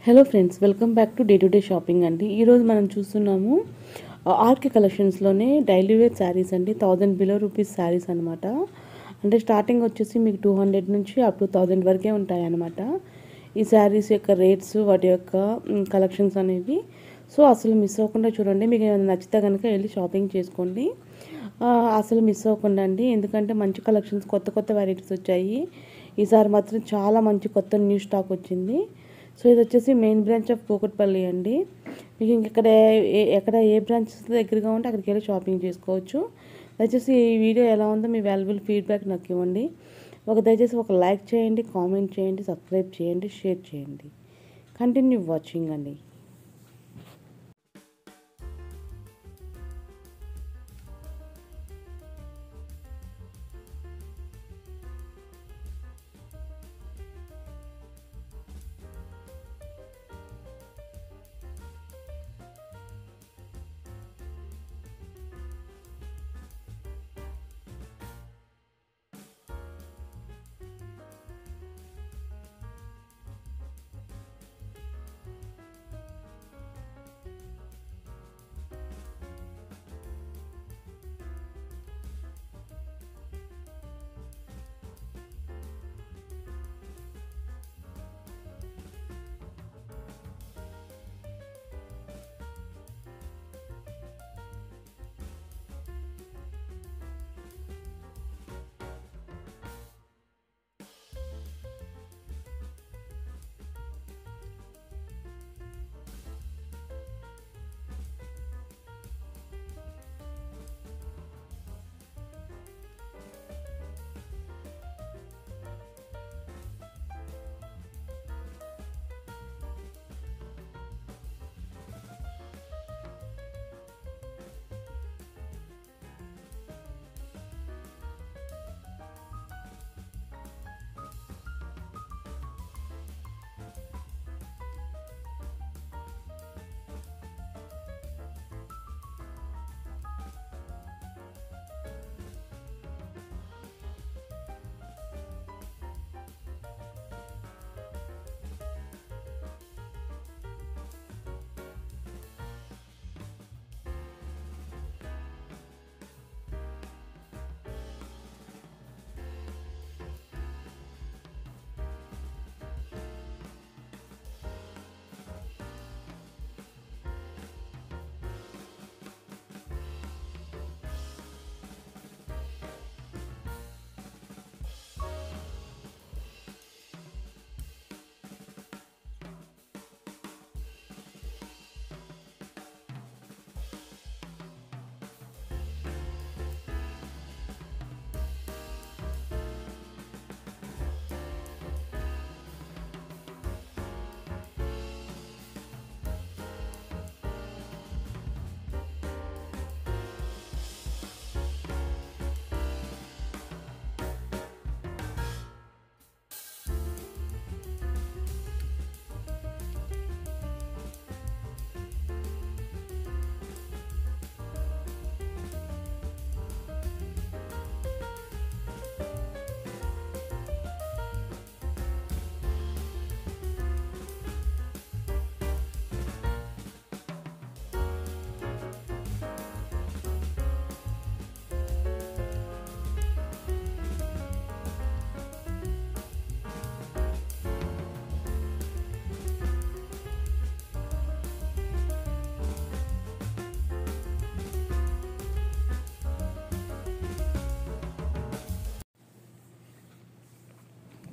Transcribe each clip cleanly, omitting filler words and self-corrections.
Hello friends, welcome back to day to day shopping అండి. ఈరోజు మనం చూస్తున్నాము ఆర్కే కలెక్షన్స్లోనే డైలీ వేర్ శారీస్ అండి. 1000 బిలో రూపీస్ శారీస్ అనమాట. అంటే స్టార్టింగ్ వచ్చేసి మీకు 200 నుంచి అప్ టు 1000 వరకే ఉంటాయి అన్నమాట. ఈ శారీస్ యొక్క రేట్స్, వాటి యొక్క కలెక్షన్స్ అనేవి. సో అసలు మిస్ అవ్వకుండా చూడండి. మీకు ఏమైనా నచ్చితే కనుక వెళ్ళి షాపింగ్ చేసుకోండి. అసలు మిస్ అవ్వకుండా అండి, ఎందుకంటే మంచి కలెక్షన్స్, కొత్త వెరైటీస్ వచ్చాయి. ఈసారి మాత్రం చాలా మంచి కొత్త న్యూ స్టాక్ వచ్చింది. సో ఇది వచ్చేసి మెయిన్ బ్రాంచ్ ఆఫ్ కూకట్పల్లి అండి. మీకు ఇంకెక్కడ ఎక్కడ ఏ బ్రాంచెస్ దగ్గరగా ఉంటే అక్కడికి వెళ్ళి షాపింగ్ చేసుకోవచ్చు. దయచేసి ఈ వీడియో ఎలా ఉందో మీ వాల్యుబుల్ ఫీడ్బ్యాక్ నాకు ఇవ్వండి. దయచేసి ఒక లైక్ చేయండి, కామెంట్ చేయండి, సబ్స్క్రైబ్ చేయండి, షేర్ చేయండి. కంటిన్యూ వాచింగ్ అండి.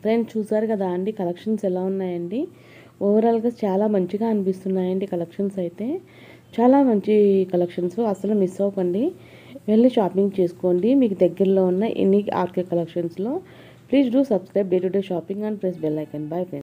ఫ్రెండ్స్, చూసారు కదా అండి కలెక్షన్స్ ఎలా ఉన్నాయండి. ఓవరాల్గా చాలా మంచిగా అనిపిస్తున్నాయండి కలెక్షన్స్ అయితే. చాలా మంచి కలెక్షన్స్, అసలు మిస్ అవ్వకండి. వెళ్ళి షాపింగ్ చేసుకోండి మీకు దగ్గరలో ఉన్న ఎనీ ఆర్కే కలెక్షన్స్లో. Please do subscribe day to day shopping and press bell icon. Bye friends.